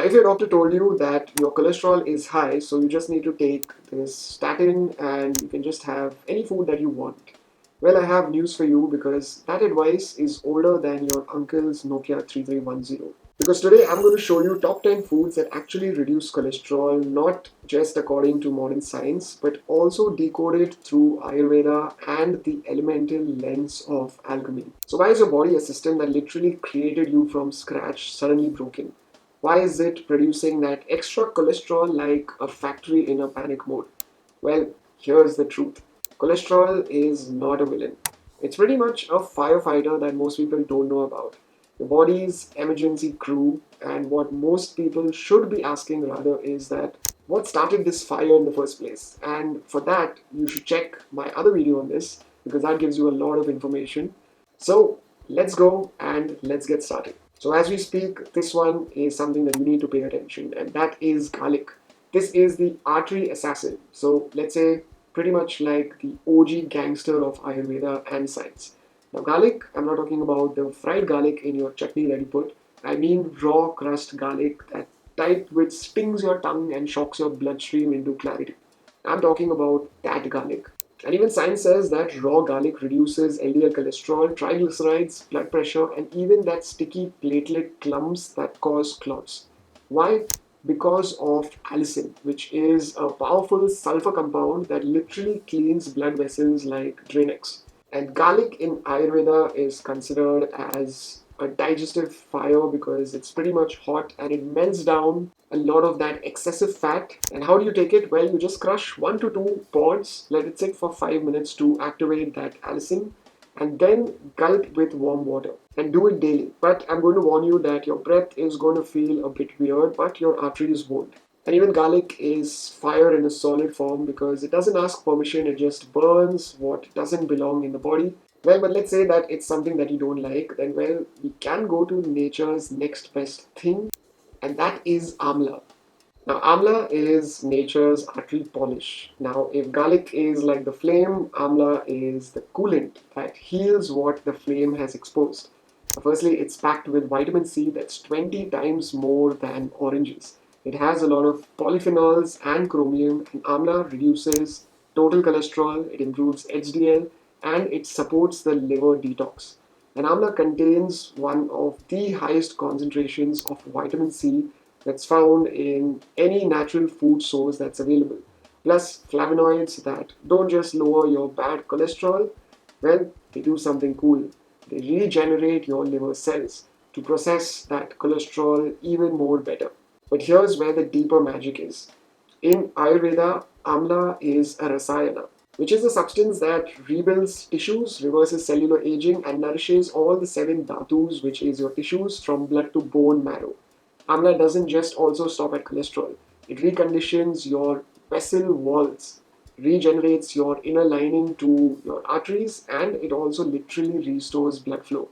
if your doctor told you that your cholesterol is high, so you just need to take this statin and you can just have any food that you want, well, I have news for you because that advice is older than your uncle's Nokia 3310. Because today I'm going to show you top 10 foods that actually reduce cholesterol, not just according to modern science, but also decoded through Ayurveda and the elemental lens of alchemy. So, why is your body, a system that literally created you from scratch, suddenly broken? Why is it producing that extra cholesterol like a factory in a panic mode? Well, here's the truth. Cholesterol is not a villain. It's pretty much a firefighter that most people don't know about. The body's emergency crew, and what most people should be asking rather is that what started this fire in the first place? And for that, you should check my other video on this because that gives you a lot of information. So let's go and let's get started. So as we speak, this one is something that you need to pay attention, and that is garlic. This is the artery assassin. So let's say pretty much like the OG gangster of Ayurveda and science. Now garlic, I'm not talking about the fried garlic in your chutney that you put. I mean raw crushed garlic, that type which stings your tongue and shocks your bloodstream into clarity. I'm talking about that garlic. And even science says that raw garlic reduces LDL cholesterol, triglycerides, blood pressure, and even that sticky platelet clumps that cause clots. Why? Because of allicin, which is a powerful sulfur compound that literally cleans blood vessels like Dranex. And garlic in Ayurveda is considered as a digestive fire because it's pretty much hot and it melts down a lot of that excessive fat. And how do you take it? Well, you just crush 1 to 2 pods, let it sit for 5 minutes to activate that allicin, and then gulp with warm water and do it daily. But I'm going to warn you that your breath is going to feel a bit weird, but your arteries won't. And even garlic is fire in a solid form because it doesn't ask permission, it just burns what doesn't belong in the body. Well, but let's say that it's something that you don't like, then well, we can go to nature's next best thing, and that is Amla. Now, Amla is nature's artery polish. Now, if garlic is like the flame, Amla is the coolant that heals what the flame has exposed. Firstly, it's packed with vitamin C that's 20 times more than oranges. It has a lot of polyphenols and chromium, and Amla reduces total cholesterol, it improves HDL, and it supports the liver detox. And Amla contains one of the highest concentrations of vitamin C that's found in any natural food source that's available. Plus flavonoids that don't just lower your bad cholesterol, well, they do something cool. They regenerate your liver cells to process that cholesterol even more better. But here's where the deeper magic is. In Ayurveda, Amla is a rasayana, which is a substance that rebuilds tissues, reverses cellular aging, and nourishes all the seven dhatus, which is your tissues from blood to bone marrow. Amla doesn't just also stop at cholesterol. It reconditions your vessel walls, regenerates your inner lining to your arteries, and it also literally restores blood flow.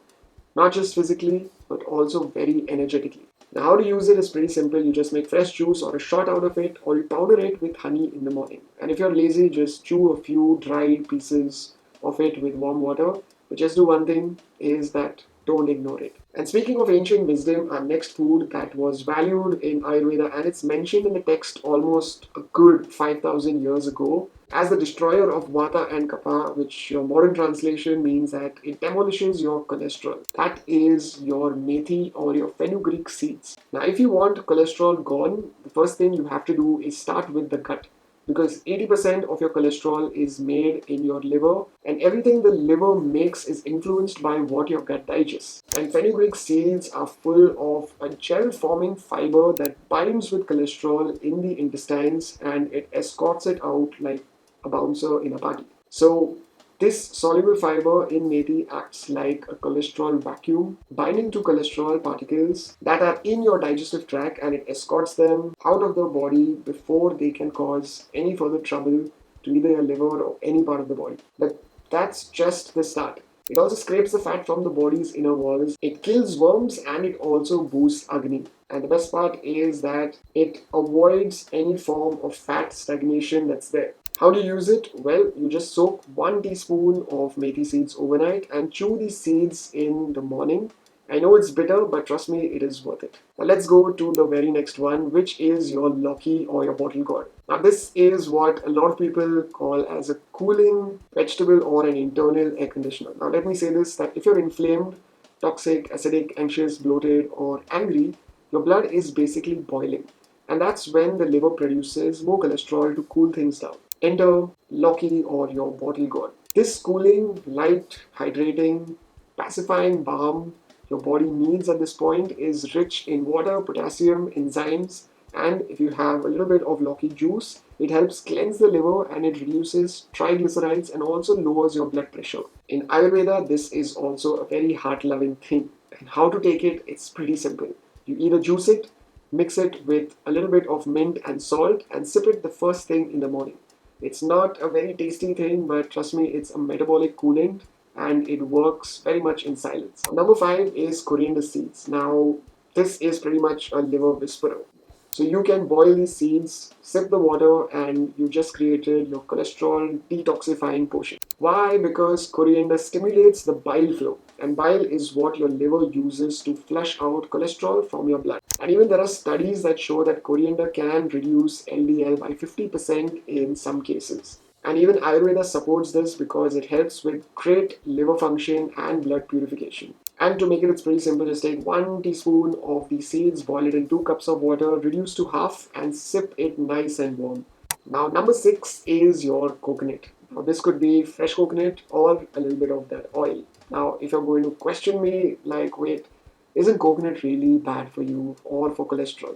Not just physically, but also very energetically. Now, how to use it is pretty simple. You just make fresh juice or a shot out of it, or you powder it with honey in the morning. And if you're lazy, just chew a few dried pieces of it with warm water. But just do one thing is that don't ignore it. And speaking of ancient wisdom, our next food that was valued in Ayurveda and it's mentioned in the text almost a good 5,000 years ago as the destroyer of Vata and Kapha, which your modern translation means that it demolishes your cholesterol. That is your methi or your fenugreek seeds. Now, if you want cholesterol gone, the first thing you have to do is start with the gut because 80% of your cholesterol is made in your liver, and everything the liver makes is influenced by what your gut digests. And fenugreek seeds are full of a gel forming fiber that binds with cholesterol in the intestines and it escorts it out like a bouncer in a party. So this soluble fiber in methi acts like a cholesterol vacuum, binding to cholesterol particles that are in your digestive tract and it escorts them out of the body before they can cause any further trouble to either your liver or any part of the body. But that's just the start. It also scrapes the fat from the body's inner walls. It kills worms and it also boosts Agni. And the best part is that it avoids any form of fat stagnation that's there. How do you use it? Well, you just soak 1 teaspoon of methi seeds overnight and chew these seeds in the morning I know it's bitter, but trust me, it is worth it. Now let's go to the very next one, which is your Loki or your bottle gourd. Now this is what a lot of people call as a cooling vegetable or an internal air conditioner. Now let me say this, that if you're inflamed, toxic, acidic, anxious, bloated, or angry, your blood is basically boiling. And that's when the liver produces more cholesterol to cool things down. Enter Loki or your bottle gourd. This cooling, light, hydrating, pacifying balm your body needs at this point is rich in water, potassium, enzymes, and if you have a little bit of Loki juice, it helps cleanse the liver and it reduces triglycerides and also lowers your blood pressure. In Ayurveda, this is also a very heart-loving thing. And how to take it? It's pretty simple. You either juice it, mix it with a little bit of mint and salt, and sip it the first thing in the morning. It's not a very tasty thing, but trust me, it's a metabolic coolant and it works very much in silence. Number 5 is coriander seeds. Now, this is pretty much a liver whisperer. So you can boil these seeds, sip the water, and you just created your cholesterol detoxifying potion. Why? Because coriander stimulates the bile flow, and bile is what your liver uses to flush out cholesterol from your blood. And even there are studies that show that coriander can reduce LDL by 50% in some cases. And even Ayurveda supports this because it helps with great liver function and blood purification. And to make it, it's pretty simple. Just take 1 teaspoon of the seeds, boil it in 2 cups of water, reduce to half, and sip it nice and warm. Now, number 6 is your coconut. Now, this could be fresh coconut or a little bit of that oil. Now, if you're going to question me, like, wait, isn't coconut really bad for you or for cholesterol?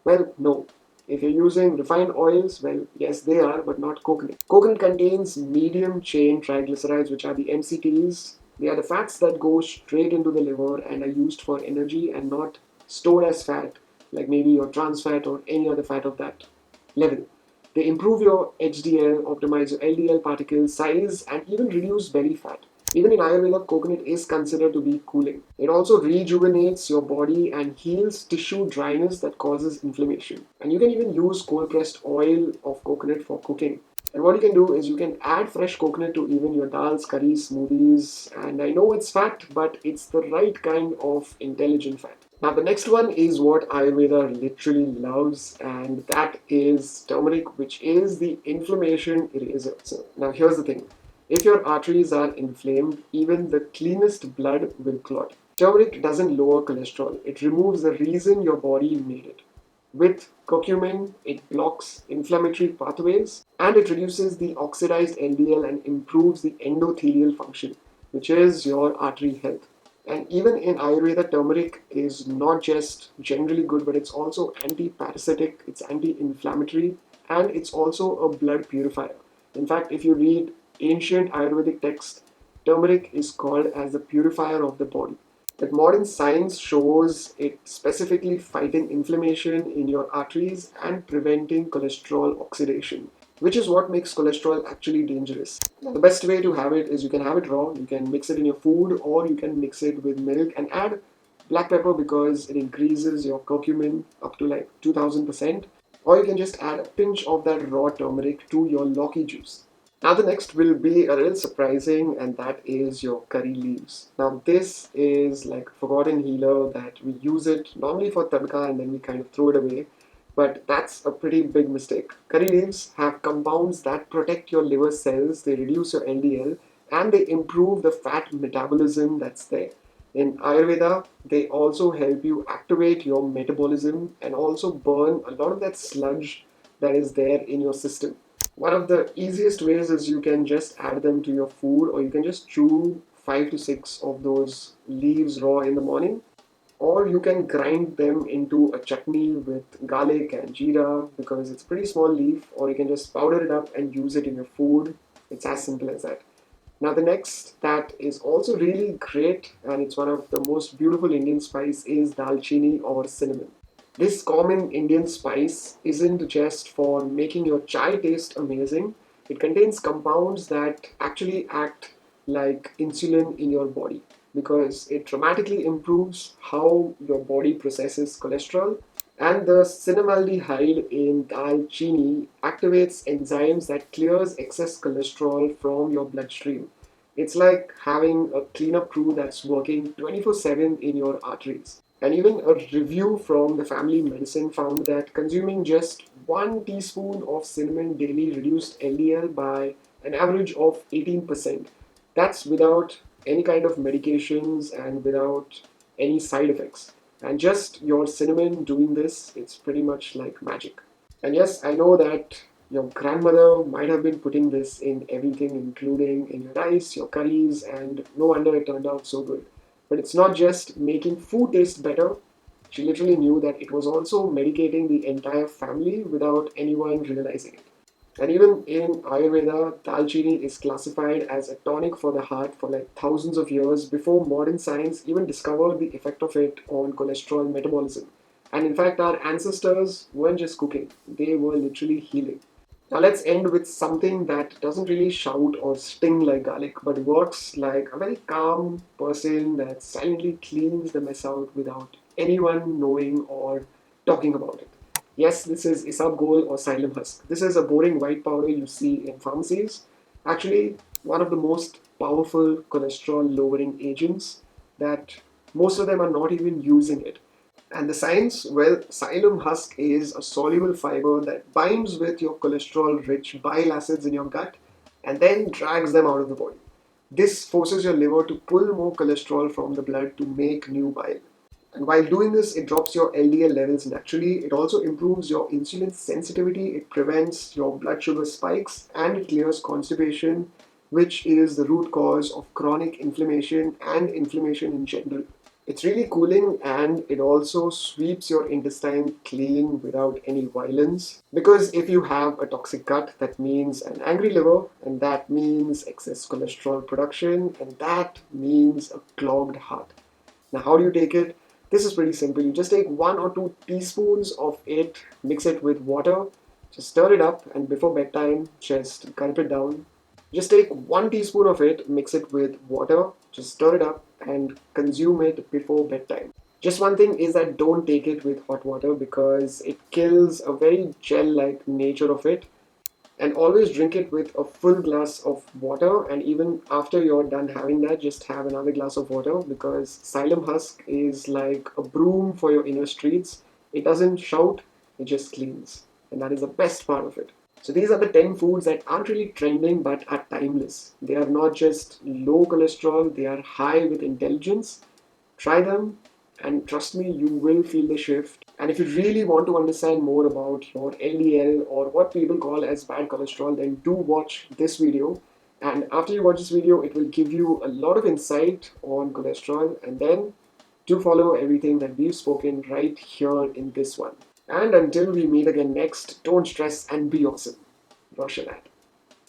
Well, no. If you're using refined oils, well, yes, they are, but not coconut. Coconut contains medium chain triglycerides, which are the MCTs. They are the fats that go straight into the liver and are used for energy and not stored as fat, like maybe your trans fat or any other fat of that level. They improve your HDL, optimize your LDL particle size, and even reduce belly fat. Even in Ayurveda, coconut is considered to be cooling. It also rejuvenates your body and heals tissue dryness that causes inflammation. And you can even use cold pressed oil of coconut for cooking. And what you can do is you can add fresh coconut to even your dals, curries, smoothies. And I know it's fat, but it's the right kind of intelligent fat. Now, the next one is what Ayurveda literally loves, and that is turmeric, which is the inflammation eraser. So, now here's the thing, if your arteries are inflamed, even the cleanest blood will clot. Turmeric doesn't lower cholesterol, it removes the reason your body made it. With curcumin, it blocks inflammatory pathways and it reduces the oxidized LDL and improves the endothelial function, which is your artery health. And even in Ayurveda, turmeric is not just generally good, but it's also anti-parasitic, it's anti-inflammatory, and it's also a blood purifier. In fact, if you read ancient Ayurvedic texts, turmeric is called as the purifier of the body. But modern science shows it specifically fighting inflammation in your arteries and preventing cholesterol oxidation, which is what makes cholesterol actually dangerous. Now, the best way to have it is you can have it raw, you can mix it in your food, or you can mix it with milk and add black pepper because it increases your curcumin up to like 2000%, or you can just add a pinch of that raw turmeric to your Loki juice. Now the next will be a little surprising, and that is your curry leaves. Now this is like a forgotten healer that we use it normally for tadka and then we kind of throw it away. But that's a pretty big mistake. Curry leaves have compounds that protect your liver cells, they reduce your LDL, and they improve the fat metabolism that's there. In Ayurveda, they also help you activate your metabolism and also burn a lot of that sludge that is there in your system. One of the easiest ways is you can just add them to your food, or you can just chew 5 to 6 of those leaves raw in the morning, or you can grind them into a chutney with garlic and jeera because it's a pretty small leaf, or you can just powder it up and use it in your food. It's as simple as that. Now the next that is also really great, and it's one of the most beautiful Indian spice, is dalchini or cinnamon. This common Indian spice isn't just for making your chai taste amazing. It contains compounds that actually act like insulin in your body because it dramatically improves how your body processes cholesterol. And the cinnamaldehyde in dalchini activates enzymes that clears excess cholesterol from your bloodstream. It's like having a cleanup crew that's working 24/7 in your arteries. And even a review from the family medicine found that consuming just 1 teaspoon of cinnamon daily reduced LDL by an average of 18%. That's without any kind of medications and without any side effects. And just your cinnamon doing this, it's pretty much like magic. And yes, I know that your grandmother might have been putting this in everything, including in your rice, your curries, and no wonder it turned out so good. But it's not just making food taste better. She literally knew that it was also medicating the entire family without anyone realizing it. And even in Ayurveda, dalchini is classified as a tonic for the heart for like thousands of years before modern science even discovered the effect of it on cholesterol metabolism. And in fact, our ancestors weren't just cooking, they were literally healing. Now let's end with something that doesn't really shout or sting like garlic, but works like a very calm person that silently cleans the mess out without anyone knowing or talking about it. Yes, this is isabgol or silum husk. This is a boring white powder you see in pharmacies. Actually, one of the most powerful cholesterol lowering agents that most of them are not even using it. And the science, well, silum husk is a soluble fiber that binds with your cholesterol rich bile acids in your gut and then drags them out of the body. This forces your liver to pull more cholesterol from the blood to make new bile. And while doing this, it drops your LDL levels naturally. It also improves your insulin sensitivity. It prevents your blood sugar spikes and it clears constipation, which is the root cause of chronic inflammation and inflammation in general. It's really cooling and it also sweeps your intestine clean without any violence. Because if you have a toxic gut, that means an angry liver, and that means excess cholesterol production, and that means a clogged heart. Now, how do you take it? This is pretty simple. You just take 1 or 2 teaspoons of it, mix it with water, just stir it up, and before bedtime, just gulp it down. Just take 1 teaspoon of it, mix it with water, just stir it up, and consume it before bedtime. Just one thing is that don't take it with hot water because it kills a very gel like nature of it, and always drink it with a full glass of water. And even after you're done having that, just have another glass of water because psyllium husk is like a broom for your inner streets. It doesn't shout, it just cleans, and that is the best part of it. So these are the 10 foods that aren't really trending but are timeless. They are not just low cholesterol, they are high with intelligence. Try them, and trust me, you will feel the shift. And if you really want to understand more about your LDL or what people call as bad cholesterol, then do watch this video. And after you watch this video, it will give you a lot of insight on cholesterol. And then do follow everything that we've spoken right here in this one. And until we meet again next, don't stress and be awesome. Rocher.